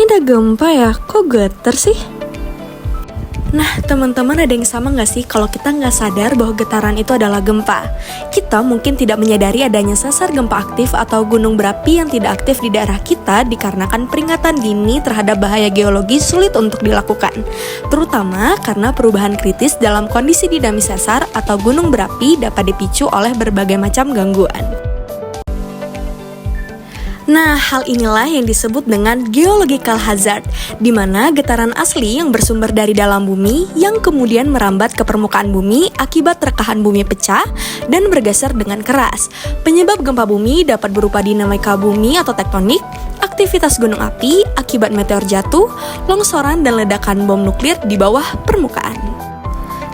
Ini ada gempa ya, kok getar sih? Nah, teman-teman ada yang sama nggak sih kalau kita nggak sadar bahwa getaran itu adalah gempa? Kita mungkin tidak menyadari adanya sesar gempa aktif atau gunung berapi yang tidak aktif di daerah kita dikarenakan peringatan dini terhadap bahaya geologi sulit untuk dilakukan. Terutama karena perubahan kritis dalam kondisi dinamis sesar atau gunung berapi dapat dipicu oleh berbagai macam gangguan. Nah, hal inilah yang disebut dengan geological hazard, di mana getaran asli yang bersumber dari dalam bumi yang kemudian merambat ke permukaan bumi akibat rekahan bumi pecah dan bergeser dengan keras. Penyebab gempa bumi dapat berupa dinamika bumi atau tektonik, aktivitas gunung api akibat meteor jatuh, longsoran dan ledakan bom nuklir di bawah permukaan.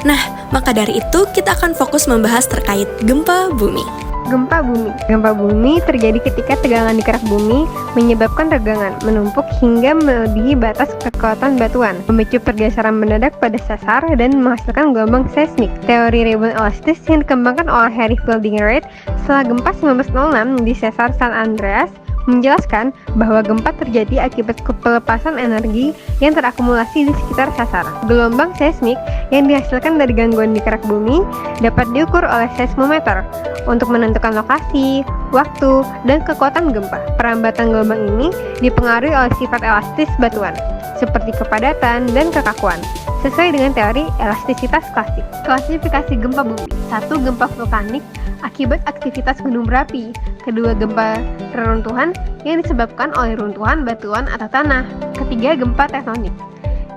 Nah, maka dari itu kita akan fokus membahas terkait gempa bumi. Gempa bumi. Gempa bumi terjadi ketika tegangan di kerak bumi menyebabkan tegangan menumpuk hingga melebihi batas kekuatan batuan, memicu pergeseran mendadak pada sesar dan menghasilkan gelombang seismik. Teori rebound elastis yang dikembangkan oleh Harry Fielding-Reid setelah gempa 1906 di sesar San Andreas menjelaskan bahwa gempa terjadi akibat pelepasan energi yang terakumulasi di sekitar sesar. Gelombang seismik yang dihasilkan dari gangguan di kerak bumi dapat diukur oleh seismometer untuk menentukan lokasi, waktu, dan kekuatan gempa. Perambatan gelombang ini dipengaruhi oleh sifat elastis batuan, seperti kepadatan dan kekakuan, sesuai dengan teori elastisitas klasik. Klasifikasi gempa bumi. 1. Gempa vulkanik akibat aktivitas gunung berapi. 2. Gempa reruntuhan yang disebabkan oleh runtuhan batuan atau tanah. 3. Gempa tektonik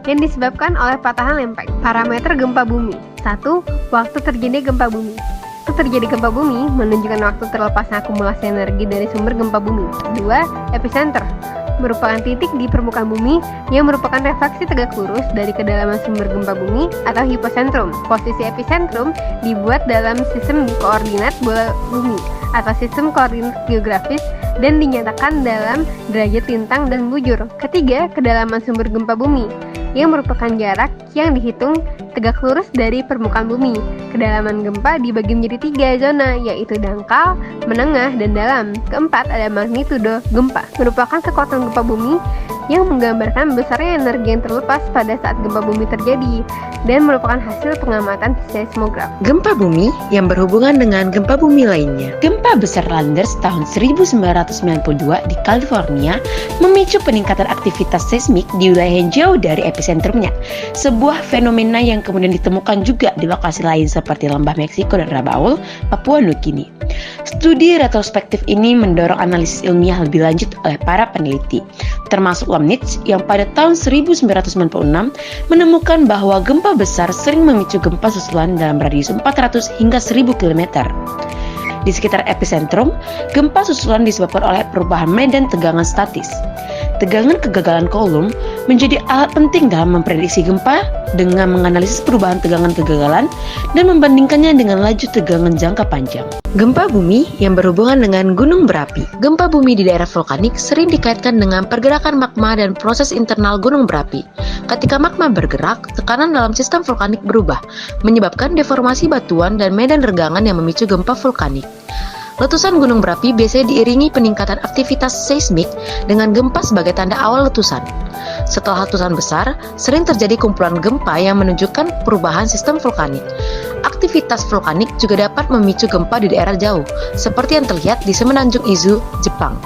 yang disebabkan oleh patahan lempeng. Parameter gempa bumi. 1. Waktu terjadi gempa bumi. Waktu terjadi gempa bumi menunjukkan waktu terlepasnya akumulasi energi dari sumber gempa bumi. 2. Epicenter merupakan titik di permukaan bumi yang merupakan refleksi tegak lurus dari kedalaman sumber gempa bumi atau hipocentrum. Posisi epicentrum dibuat dalam sistem koordinat bola bumi atau sistem koordinat geografis dan dinyatakan dalam derajat lintang dan bujur. 3. Kedalaman sumber gempa bumi yang merupakan jarak yang dihitung tegak lurus dari permukaan bumi. Kedalaman gempa dibagi menjadi 3 zona, yaitu dangkal, menengah, dan dalam. 4. Ada magnitudo gempa, merupakan kekuatan gempa bumi yang menggambarkan besarnya energi yang terlepas pada saat gempa bumi terjadi dan merupakan hasil pengamatan seismograf. Gempa bumi yang berhubungan dengan gempa bumi lainnya. Gempa besar Landers tahun 1992 di California memicu peningkatan aktivitas seismik di wilayah yang jauh dari epicentrumnya. Sebuah fenomena yang kemudian ditemukan juga di lokasi lain seperti Lembah Meksiko dan Rabaul, Papua Nugini. Studi retrospektif ini mendorong analisis ilmiah lebih lanjut oleh para peneliti, termasuk Lomnitz yang pada tahun 1996 menemukan bahwa gempa besar sering memicu gempa susulan dalam radius 400 hingga 1000 km. Di sekitar epicentrum, gempa susulan disebabkan oleh perubahan medan tegangan statis. Tegangan kegagalan Coulomb menjadi alat penting dalam memprediksi gempa dengan menganalisis perubahan tegangan kegagalan dan membandingkannya dengan laju tegangan jangka panjang. Gempa bumi yang berhubungan dengan gunung berapi. Gempa bumi di daerah vulkanik sering dikaitkan dengan pergerakan magma dan proses internal gunung berapi. Ketika magma bergerak, tekanan dalam sistem vulkanik berubah, menyebabkan deformasi batuan dan medan regangan yang memicu gempa vulkanik. Letusan gunung berapi biasanya diiringi peningkatan aktivitas seismik dengan gempa sebagai tanda awal letusan. Setelah letusan besar, sering terjadi kumpulan gempa yang menunjukkan perubahan sistem vulkanik. Aktivitas vulkanik juga dapat memicu gempa di daerah jauh, seperti yang terlihat di Semenanjung Izu, Jepang.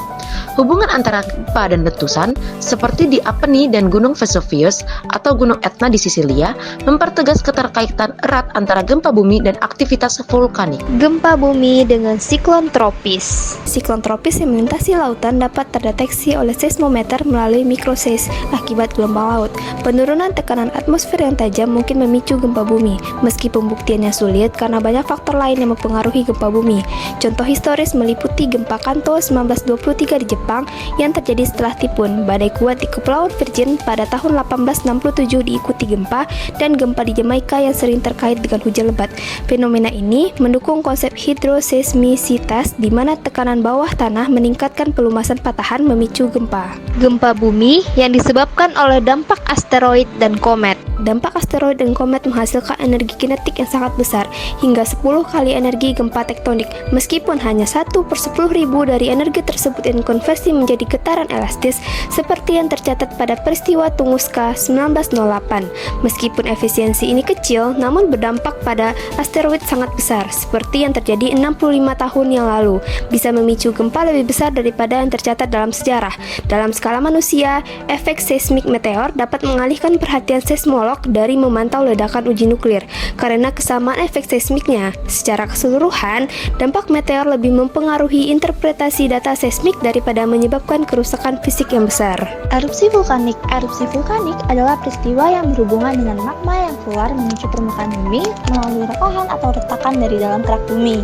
Hubungan antara gempa dan letusan, seperti di Apeni dan Gunung Vesuvius atau Gunung Etna di Sisilia, mempertegas keterkaitan erat antara gempa bumi dan aktivitas vulkanik. Gempa bumi dengan siklon tropis. Siklon tropis yang melintasi lautan dapat terdeteksi oleh seismometer melalui mikroseis akibat gelombang laut. Penurunan tekanan atmosfer yang tajam mungkin memicu gempa bumi, meski pembuktiannya sulit karena banyak faktor lain yang mempengaruhi gempa bumi. Contoh historis meliputi gempa Kanto 1923 di Jepang yang terjadi setelah tipun badai kuat di Kepulauan Virgin pada tahun 1867 diikuti gempa, dan gempa di Jamaika yang sering terkait dengan hujan lebat. Fenomena ini mendukung konsep hidroseismisitas di mana tekanan bawah tanah meningkatkan pelumasan patahan memicu gempa. Gempa bumi yang disebabkan oleh dampak asteroid dan komet. Dampak asteroid dan komet menghasilkan energi kinetik yang sangat besar, hingga 10 kali energi gempa tektonik. Meskipun hanya 1/10.000 dari energi tersebut yang dikonversi menjadi getaran elastis seperti yang tercatat pada peristiwa Tunguska 1908. Meskipun efisiensi ini kecil, namun berdampak pada asteroid sangat besar, seperti yang terjadi 65 tahun yang lalu, bisa memicu gempa lebih besar daripada yang tercatat dalam sejarah. Dalam skala manusia, efek seismik meteor dapat mengalihkan perhatian seismolog dari memantau ledakan uji nuklir, karena kesamaan efek seismiknya. Secara keseluruhan, dampak meteor lebih mempengaruhi interpretasi data seismik daripada menyebabkan kerusakan fisik yang besar. Erupsi vulkanik. Erupsi vulkanik adalah peristiwa yang berhubungan dengan magma yang keluar menuju permukaan bumi melalui rekahan atau retakan dari dalam kerak bumi.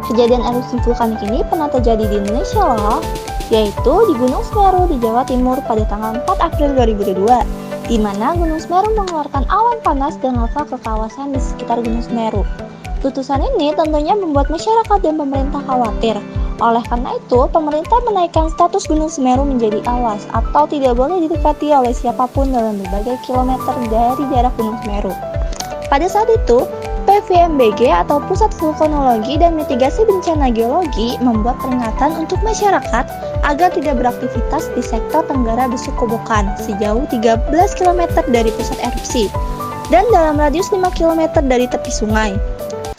Kejadian erupsi vulkanik ini pernah terjadi di Indonesia loh, yaitu di Gunung Semeru di Jawa Timur pada tanggal 4 April 2022, di mana Gunung Semeru mengeluarkan awan panas dan lava ke kawasan di sekitar Gunung Semeru. Letusan ini tentunya membuat masyarakat dan pemerintah khawatir. Oleh karena itu, pemerintah menaikkan status Gunung Semeru menjadi awas atau tidak boleh didekati oleh siapapun dalam berbagai kilometer dari daerah Gunung Semeru. Pada saat itu, PVMBG atau Pusat Vulkanologi dan Mitigasi Bencana Geologi membuat peringatan untuk masyarakat agar tidak beraktivitas di sektor Tenggara Besuk Kobokan sejauh 13 km dari pusat erupsi dan dalam radius 5 km dari tepi sungai,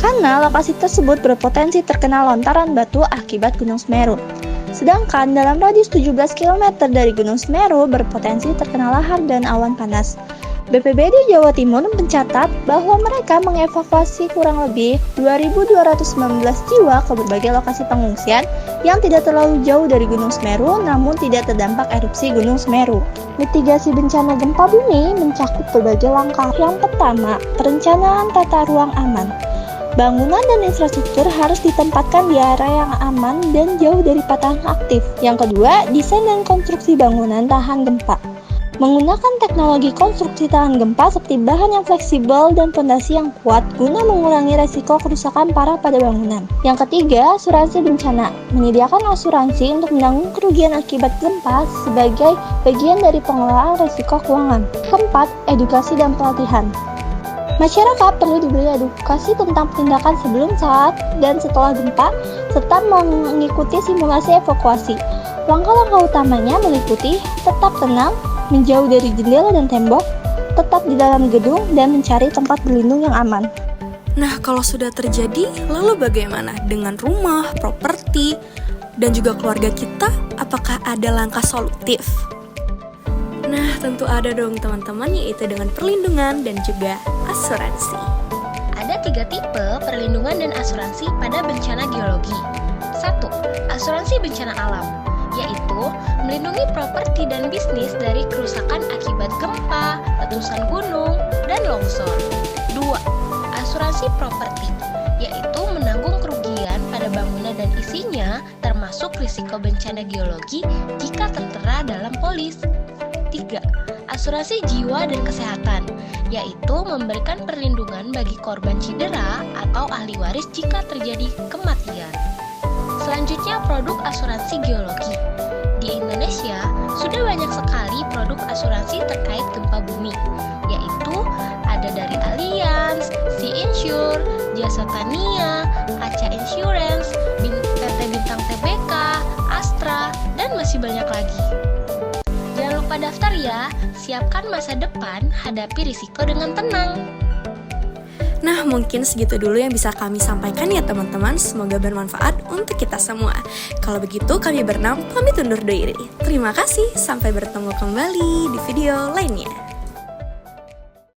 karena lokasi tersebut berpotensi terkena lontaran batu akibat Gunung Semeru. Sedangkan dalam radius 17 km dari Gunung Semeru berpotensi terkena lahar dan awan panas. BPBD Jawa Timur mencatat bahwa mereka mengevakuasi kurang lebih 2.219 jiwa ke berbagai lokasi pengungsian yang tidak terlalu jauh dari Gunung Semeru namun tidak terdampak erupsi Gunung Semeru. Mitigasi bencana gempa bumi mencakup berbagai langkah. Yang pertama, perencanaan tata ruang aman. Bangunan dan infrastruktur harus ditempatkan di area yang aman dan jauh dari patahan aktif. Yang kedua, desain dan konstruksi bangunan tahan gempa. Menggunakan teknologi konstruksi tahan gempa seperti bahan yang fleksibel dan fondasi yang kuat guna mengurangi resiko kerusakan parah pada bangunan. Yang ketiga, asuransi bencana. Menyediakan asuransi untuk menanggung kerugian akibat gempa sebagai bagian dari pengelolaan resiko keuangan. Keempat, edukasi dan pelatihan. Masyarakat perlu diberi edukasi tentang tindakan sebelum, saat, dan setelah gempa, serta mengikuti simulasi evakuasi. Langkah-langkah utamanya meliputi tetap tenang, menjauh dari jendela dan tembok, tetap di dalam gedung, dan mencari tempat berlindung yang aman. Nah, kalau sudah terjadi, lalu bagaimana dengan rumah, properti, dan juga keluarga kita? Apakah ada langkah solutif? Nah, tentu ada dong teman-teman, yaitu dengan perlindungan dan juga asuransi. Ada 3 tipe perlindungan dan asuransi pada bencana geologi. 1. Asuransi bencana alam, yaitu melindungi properti dan bisnis dari kerusakan akibat gempa, letusan gunung, dan longsor. 2. Asuransi properti, yaitu menanggung kerugian pada bangunan dan isinya, termasuk risiko bencana geologi jika tertera dalam polis. 3. Asuransi jiwa dan kesehatan, yaitu memberikan perlindungan bagi korban cedera atau ahli waris jika terjadi kematian. Selanjutnya, produk asuransi geologi. Di Indonesia, sudah banyak sekali produk asuransi terkait gempa bumi, yaitu ada dari Allianz, Sea Insure, Jasa Tania, Aca Insurance, PT Bintang TBK, Astra, dan masih banyak lagi. Jangan lupa daftar ya, siapkan masa depan, hadapi risiko dengan tenang. Nah, mungkin segitu dulu yang bisa kami sampaikan ya teman-teman. Semoga bermanfaat untuk kita semua. Kalau begitu, kami berenam pamit undur diri. Terima kasih, sampai bertemu kembali di video lainnya.